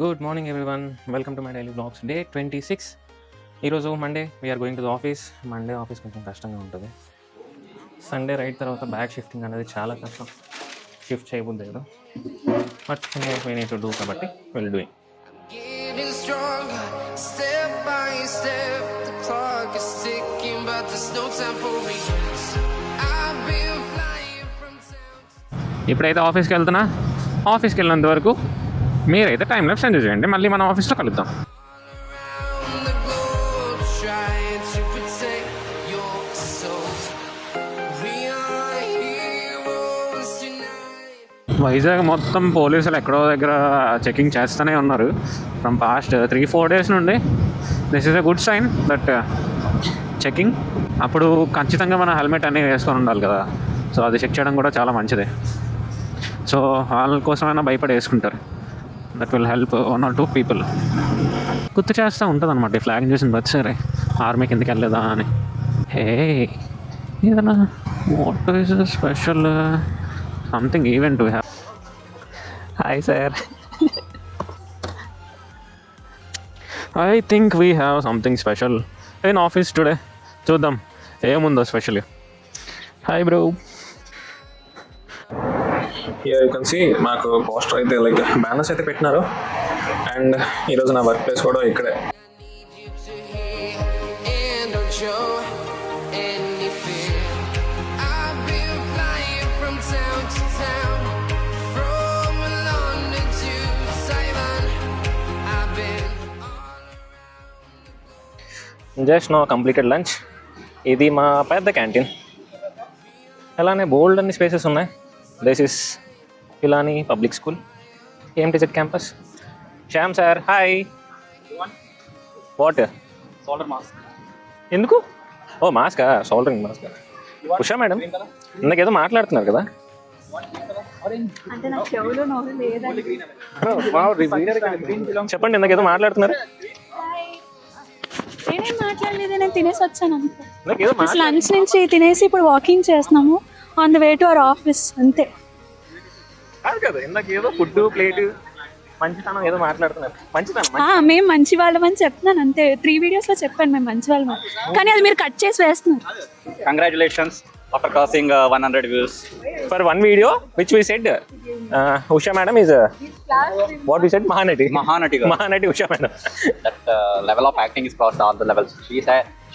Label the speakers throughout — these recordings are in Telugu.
Speaker 1: Good morning everyone. Welcome to my daily vlogs. Day 26. ఈరోజు Monday we're going to the office. Monday office కొంచెం కష్టంగా ఉంటుంది. సండే రైట్ తర్వాత బ్యాగ్ షిఫ్టింగ్ అనేది చాలా కష్టం. షిఫ్ట్ చేయబుద్ది లేదు, but we need to do కాబట్టి విల్ డూయింగ్. ఇప్పుడైతే ఆఫీస్కి వెళ్తున్నా. ఆఫీస్కి వెళ్ళినంత వరకు మీరైతే టైం లైఫ్ ఎంజాయ్ చేయండి. మళ్ళీ మనం ఆఫీస్లో కలుద్దాం. వైజాగ్ మొత్తం పోలీసులు ఎక్కడో దగ్గర చెకింగ్ చేస్తూనే ఉన్నారు ఫ్రమ్ పాస్ట్ 3-4 days నుండి. This is a good sign that checking. అప్పుడు ఖచ్చితంగా మన హెల్మెట్ అనేది వేసుకొని ఉండాలి కదా, సో అది చెక్ చేయడం కూడా చాలా మంచిదే. సో వాళ్ళ కోసమైనా భయపడి వేసుకుంటారు. That will help 1 or 2 people. గుర్తు చేస్తూ ఉంటుంది అనమాట ఈ ఫ్లాగ్ చూసిన ప్రతిసారి ఆర్మీకి ఎందుకు వెళ్ళలేదా అని. హే ఏదన్నా what is special something event we have. Hi sir, I think we have something special in office today. చూద్దాం ఏముందో special. Hi bro. You can see మాకు పోస్టర్ అయితే లైక్ బ్యానర్స్ అయితే పెట్టినారు. అండ్ ఈరోజు నా వర్క్ ప్లేస్ కూడా ఇక్కడే. Just no completed lunch. ఇది మా పెద్ద క్యాంటీన్. అలానే బోల్డ్ అన్ని స్పేసెస్ ఉన్నాయి. This is Pilani public school, AMTZ campus. Shyam sir hi. What?
Speaker 2: Solder mask.
Speaker 1: ఎందుకు? ఓ మాస్కా, సోల్డరింగ్ మాస్క్. ఉషా మేడం ఇందాకేదో మాట్లాడుతున్నారు కదా. చెప్పండి, ఇందాకేదో మాట్లాడుతున్నారు.
Speaker 3: నేనేం మాట్లాడలేదు, నేను తినేసి వచ్చాను అంతే. లంచ్ నుంచి తినేసి ఇప్పుడు వాకింగ్ చేస్తున్నాము on the way to our office అంతే.
Speaker 1: కాదు కదా, ఇందాకేదో ఫుడ్ ప్లేట్ మంచితనం ఏదో మాట్లాడుతున్నారు. మంచితనం
Speaker 3: మేము మంచి వాళ్ళం అని చెప్తున్నాను అంతే. 3 videos లో చెప్పాను మేము మంచి వాళ్ళం, కానీ అది మీరు కట్ చేసి వేస్తున్నారు.
Speaker 2: Congratulations after crossing 100 views
Speaker 1: for one video which we said Usha madam is what we said Mahanati Usha madam.
Speaker 2: That level of acting is crossed all the levels.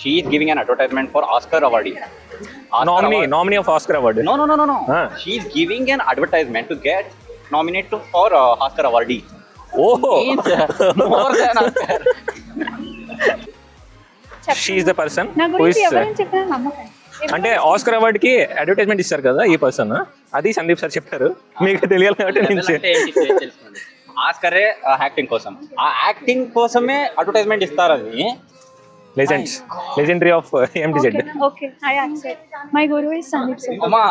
Speaker 2: She is giving an advertisement for Oscar awardee.
Speaker 1: Nominee of Oscar award.
Speaker 2: No. She is giving an advertisement to get nominated for Oscar awardee.
Speaker 1: Oh,
Speaker 2: more than Oscar.
Speaker 1: She is the person
Speaker 3: నా
Speaker 1: who
Speaker 3: గురించి
Speaker 1: is
Speaker 3: ఎవరైనా చెప్పినా నమ్మకం.
Speaker 1: అంటే ఆస్కర్ అవార్డ్ కి అడ్వర్టైజ్మెంట్ ఇస్తారు కదా ఈ పర్సన్. అది సందీప్ సార్ చెప్పారు, మీకు తెలియాలి కాబట్టి నేను
Speaker 2: ఆస్కరే యాక్టింగ్ కోసం, ఆ యాక్టింగ్ కోసమే అడ్వర్టైజ్మెంట్ ఇస్తారు. అది
Speaker 1: legendary of AMTZ.
Speaker 3: Okay, I accept. My guru is Sandeep sir.
Speaker 2: అమ్మా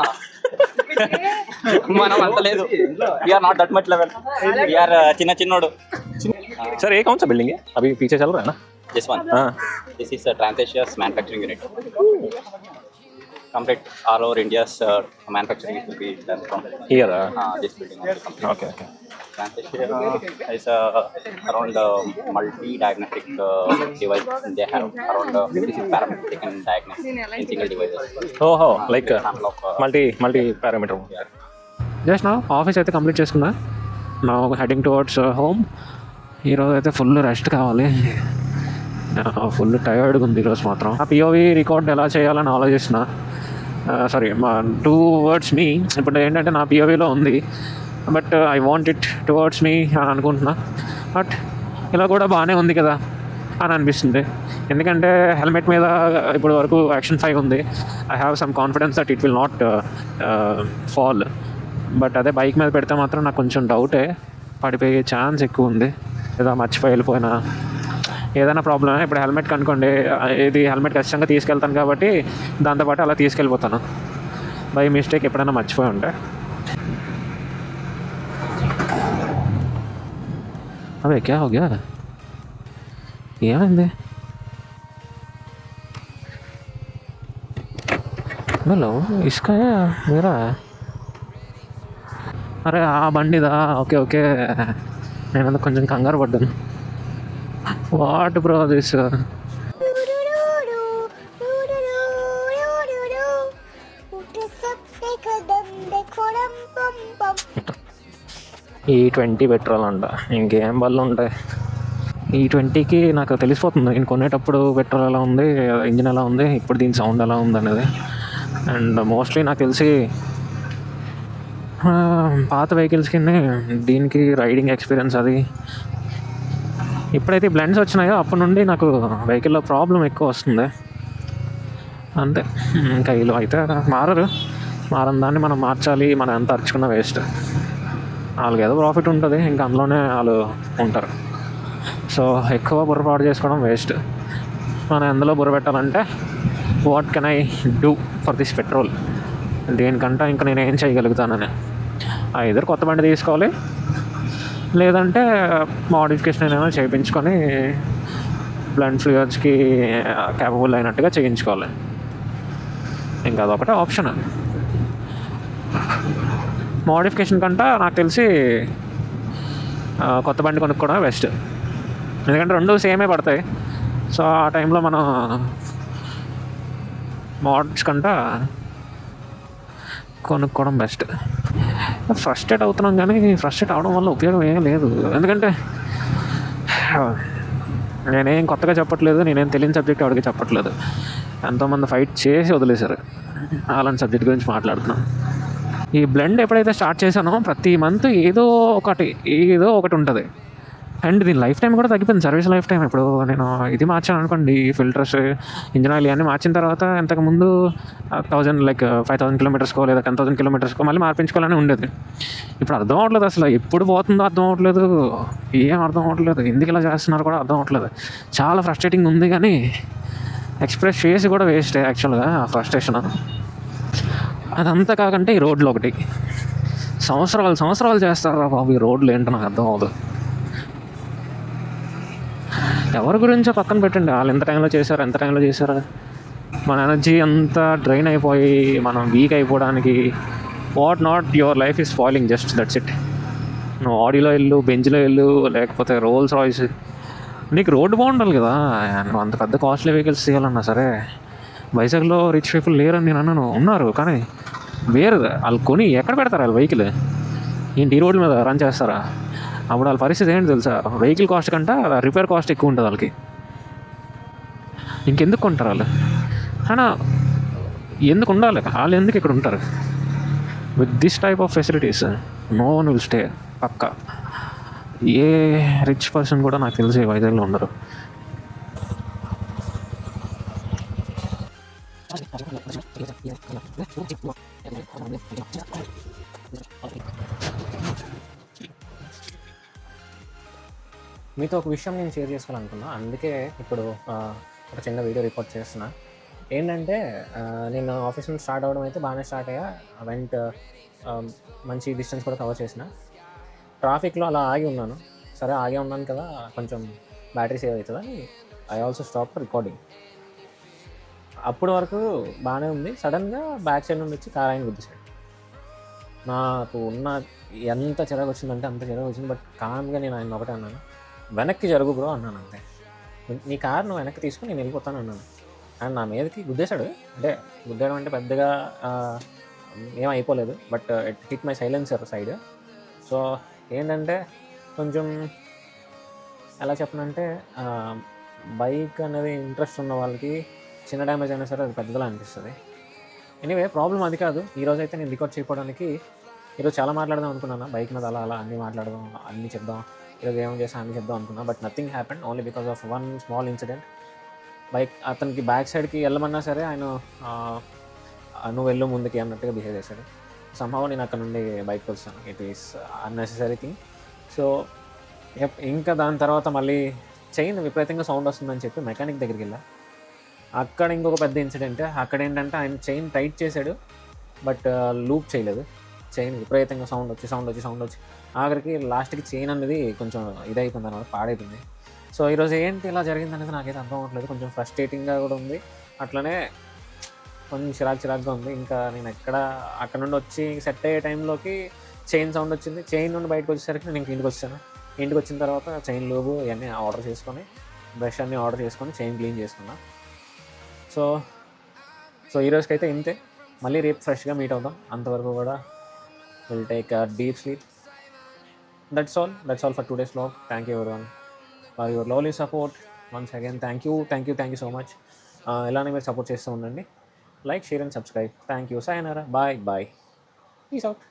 Speaker 2: మనం అంత లేదు, we are not that much level, we are చిన్నోడు.
Speaker 1: सर ये कौन सा बिल्डिंग है अभी पीछे चल रहा है ना?
Speaker 2: This one. This is Transasia's manufacturing unit. Complete all over India's manufacturing will be done from
Speaker 1: here.
Speaker 2: This building.
Speaker 1: Okay.
Speaker 2: Transasia is around multi-diagnostic device. They have around 56 parameters they can diagnose in single devices.
Speaker 1: Oh, like multi parameter. Just now office అయితే కంప్లీట్ చేసుకున్నా. నా హెడింగ్ టువర్డ్స్ హోమ్. ఈరోజు అయితే ఫుల్ రెస్ట్ కావాలి, ఫుల్ టైర్డ్గా ఉంది ఈరోజు మాత్రం. ఆ పిఓవి రికార్డ్ ఎలా చేయాలని ఆలోచిస్తున్నా. సారీ, మా 2 words మీ. ఇప్పుడు ఏంటంటే నా పిఓవిలో ఉంది, but I want it towards me అని అనుకుంటున్నా. బట్ ఇలా కూడా బాగానే ఉంది కదా అని అనిపిస్తుంది. ఎందుకంటే హెల్మెట్ మీద ఇప్పుడు వరకు యాక్షన్ 5 ఉంది. I have some confidence that it will not fall. But అదే బైక్ మీద పెడితే మాత్రం నాకు కొంచెం డౌటే, పడిపోయే ఛాన్స్ ఎక్కువ ఉంది. ఏదో మర్చిపోయి వెళ్ళిపోయినా ఏదైనా ప్రాబ్లమే. ఇప్పుడు హెల్మెట్ కనుకోండి, ఇది హెల్మెట్ ఖచ్చితంగా తీసుకెళ్తాను కాబట్టి దాంతోపాటు అలా తీసుకెళ్ళిపోతాను. బై మిస్టేక్ ఎప్పుడైనా మర్చిపోయి ఉంటే. అదే క్యా హో గయా, ఏమైంది? హలో ఇస్కా మీరా? అరే ఆ బండిదా, ఓకే నేను కొంచెం కంగారు పడ్డాను. What bro this. E20 petrol అంట, ఇంకేం బళ్ళు ఉంటాయి. E20కి నాకు తెలిసిపోతుంది నేను కొనేటప్పుడు పెట్రోల్ ఎలా ఉంది, ఇంజిన్ ఎలా ఉంది, ఇప్పుడు దీని సౌండ్ ఎలా ఉంది అనేది. అండ్ మోస్ట్లీ నాకు తెలిసి పాత వెహికల్స్కి దీనికి రైడింగ్ ఎక్స్పీరియన్స్ అది. ఇప్పుడైతే బ్లెండ్స్ వచ్చినాయో అప్పటి నుండి నాకు వెహికల్లో ప్రాబ్లం ఎక్కువ వస్తుంది అంతే. ఇంకా వీళ్ళు అయితే మారని దాన్ని మనం మార్చాలి, మనం ఎంత అరుచుకున్నా వేస్ట్. వాళ్ళకి ఏదో ప్రాఫిట్ ఉంటుంది, ఇంకా అందులోనే వాళ్ళు ఉంటారు. సో ఎక్కువ బుర్రపాటు చేసుకోవడం వేస్ట్. మనం ఎందులో బుర్ర పెట్టాలంటే what can I do for this petrol, దేనికంటే ఇంకా నేను ఏం చేయగలుగుతానని. ఐదర్ కొత్త బండి తీసుకోవాలి, లేదంటే మోడిఫికేషన్ ఏమైనా చేయించుకొని బ్లెండ్ ఫ్లూయిడ్స్కి క్యాపబుల్ అయినట్టుగా చేయించుకోవాలి. ఇంకా అదొకటే ఆప్షన్. మోడిఫికేషన్ కంటే నాకు తెలిసి కొత్త బండి కొనుక్కోవడం బెస్ట్, ఎందుకంటే రెండు సేమే పడతాయి. సో ఆ టైంలో మనం మోడ్స్ కంటే కొనుక్కోవడం బెస్ట్. ఫ్రస్ట్రేట్ అవుతున్నాం, కానీ ఫ్రస్ట్రేట్ అవడం వల్ల ఉపయోగం ఏం లేదు. ఎందుకంటే నేనేం కొత్తగా చెప్పట్లేదు, నేనేం తెలియని సబ్జెక్ట్ ఎవరికి చెప్పట్లేదు. ఎంతోమంది ఫైట్ చేసి వదిలేశారు, అలాంటి సబ్జెక్ట్ గురించి మాట్లాడుతున్నాను. ఈ బ్లెండ్ ఎప్పుడైతే స్టార్ట్ చేశానో ప్రతి మంత్ ఏదో ఒకటి ఉంటుంది. అండ్ దీని లైఫ్ టైం కూడా తగ్గిపోయింది, సర్వీస్ లైఫ్ టైం. ఇప్పుడు నేను ఇది మార్చాను అనుకోండి, ఫిల్టర్స్, ఇంజిన్ ఆయిల్ ఇవన్నీ మార్చిన తర్వాత ఇంతకుముందు 5,000 కిలోమీటర్స్కో లేదా 10,000 కిలోమీటర్స్కో మళ్ళీ మార్పించుకోవాలని ఉండేది. ఇప్పుడు అర్థం అవ్వట్లేదు, అసలు ఎప్పుడు పోతుందో అర్థం అవ్వట్లేదు, ఏం అర్థం అవ్వట్లేదు, ఎందుకు ఇలా చేస్తున్నారు కూడా అర్థం అవ్వట్లేదు. చాలా ఫ్రస్ట్రేటింగ్ ఉంది, కానీ ఎక్స్ప్రెస్ చేసి కూడా వేస్ట్ యాక్చువల్గా ఆ ఫ్రస్ట్రేషన్. అదంతా కాకంటే ఈ రోడ్లు ఒకటి సంవత్సరాలు చేస్తారా బాబు ఈ రోడ్లు, ఏంటో నాకు అర్థం అవ్వదు. ఎవరి గురించో పక్కన పెట్టండి, వాళ్ళు ఎంత టైంలో చేశారు. మన ఎనర్జీ అంతా డ్రైన్ అయిపోయి మనం వీక్ అయిపోవడానికి what not, your life is following, just that's it. నువ్వు ఆడీలో వెళ్ళు, బెంజ్లో వెళ్ళు, లేకపోతే రోల్స్ రాయ్స్, నీకు రోడ్డు బాగుండాలి కదా. నువ్వు అంత పెద్ద కాస్ట్లీ వెహికల్స్ తీయాలన్నా సరే, వైజాగ్లో రిచ్ పీపుల్ లేరని నేను అన్నాను, ఉన్నారు, కానీ వేరు. వాళ్ళు కొని ఎక్కడ పెడతారు వాళ్ళు వెహికల్? ఏంటి ఈ రోడ్ల మీద రన్ చేస్తారా? అప్పుడు వాళ్ళ పరిస్థితి ఏంటి తెలుసా? వెహికల్ కాస్ట్ కంటే రిపేర్ కాస్ట్ ఎక్కువ ఉంటుంది వాళ్ళకి. ఇంకెందుకు కొంటారు వాళ్ళు? అయినా ఎందుకు ఉండాలి వాళ్ళు? ఎందుకు ఇక్కడ ఉంటారు? With this type of facilities no one will stay. పక్కా ఏ రిచ్ పర్సన్ కూడా నాకు తెలిసి వైజాగ్లో ఉండరు. మీతో ఒక విషయం నేను షేర్ చేసుకోవాలనుకున్నా, అందుకే ఇప్పుడు ఒక చిన్న వీడియో రికార్డ్ చేస్తున్నా. ఏంటంటే నేను ఆఫీస్ నుంచి స్టార్ట్ అవ్వడం అయితే బాగానే స్టార్ట్ అయ్యా, మంచి డిస్టెన్స్ కూడా కవర్ చేసిన. ట్రాఫిక్లో అలా ఆగి ఉన్నాను. సరే ఆగే ఉన్నాను కదా, కొంచెం బ్యాటరీ సేవ్ అవుతుందని ఐ ఆల్సో స్టాప్ రికార్డింగ్. అప్పటి వరకు బాగానే ఉంది. సడన్గా బ్యాక్ సైడ్ నుండి వచ్చి కార్ ఆయన గుద్దేశాడు. నాకు ఉన్న ఎంత చిరాకు వచ్చిందంటే అంత చిరాకు వచ్చింది. బట్ కామ్గా నేను ఆయన ఒకటే అన్నాను, వెనక్కి జరుగు బ్రో అన్నాను అంతే. నీ కార్ నువ్వు వెనక్కి తీసుకుని నేను వెళ్ళిపోతాను అన్నాను. అండ్ నా మీదకి గుద్దేశాడు. అంటే గుద్దేయడం అంటే పెద్దగా ఏం అయిపోలేదు, but it hit my silencer side. So ఏంటంటే కొంచెం ఎలా చెప్పనంటే బైక్ అనేది ఇంట్రెస్ట్ ఉన్న వాళ్ళకి చిన్న డ్యామేజ్ అయినా సరే అది పెద్దలా అనిపిస్తుంది. ఎనీవే ప్రాబ్లం అది కాదు. ఈరోజు అయితే నేను రికార్డ్ చేయడానికి ఈరోజు చాలా మాట్లాడదాం అనుకున్నాను, బైక్ మీద అలా అన్నీ మాట్లాడదాం, అన్నీ చెప్దాం, ఈరోజు ఏమేమి చేస్తాం అన్నీ చెప్దాం అనుకున్నా. But nothing happened only because of one small incident. Bike అతనికి బ్యాక్ సైడ్కి వెళ్ళమన్నా సరే ఆయన నువ్వు వెళ్ళు ముందుకి అన్నట్టుగా బిహేవ్ చేశాడు. సంహౌ నేను అక్కడ నుండి బైక్కి వచ్చాను. It is unnecessary thing. So ఇంకా దాని తర్వాత మళ్ళీ చైన్ విపరీతంగా సౌండ్ వస్తుందని చెప్పి మెకానిక్ దగ్గరికి వెళ్ళా. అక్కడ ఇంకొక పెద్ద ఇన్సిడెంట్. అక్కడ ఏంటంటే ఆయన చైన్ టైట్ చేశాడు, బట్ లూప్ చేయలేదు. చైన్ విపరీతంగా సౌండ్ వచ్చి ఆఖరికి లాస్ట్కి చైన్ అనేది కొంచెం ఇదైపోయింది అన్నమాట, పాడైపోయింది. సో ఈరోజు ఏంటి ఇలా జరిగింది అనేది నాకైతే అర్థం అవ్వట్లేదు. కొంచెం ఫ్రస్ట్రేటింగ్గా కూడా ఉంది, అట్లనే కొంచెం చిరాకుగా ఉంది. ఇంకా నేను అక్కడ నుండి వచ్చి సెట్ అయ్యే టైంలోకి చైన్ సౌండ్ వచ్చింది. చైన్ నుండి బయటకు వచ్చేసరికి నేను ఇంక ఇంటికి వచ్చాను. ఇంటికి వచ్చిన తర్వాత చైన్ లూబు ఇవన్నీ ఆర్డర్ చేసుకొని బ్రష్ అన్నీ ఆర్డర్ చేసుకొని చైన్ క్లీన్ చేసుకున్నా. సో ఈ రోజుకైతే ఇంతే. మళ్ళీ రేపు ఫ్రెష్గా మీట్ అవుతాం. అంతవరకు కూడా will take a deep sleep. That's all for today's vlog. Thank you everyone for your lovely support. Once again thank you so much. ఇలానే మీరు సపోర్ట్ చేస్తూ ఉండండి. Like, share and subscribe. Thank you. సాయనారా. బాయ్. Peace out.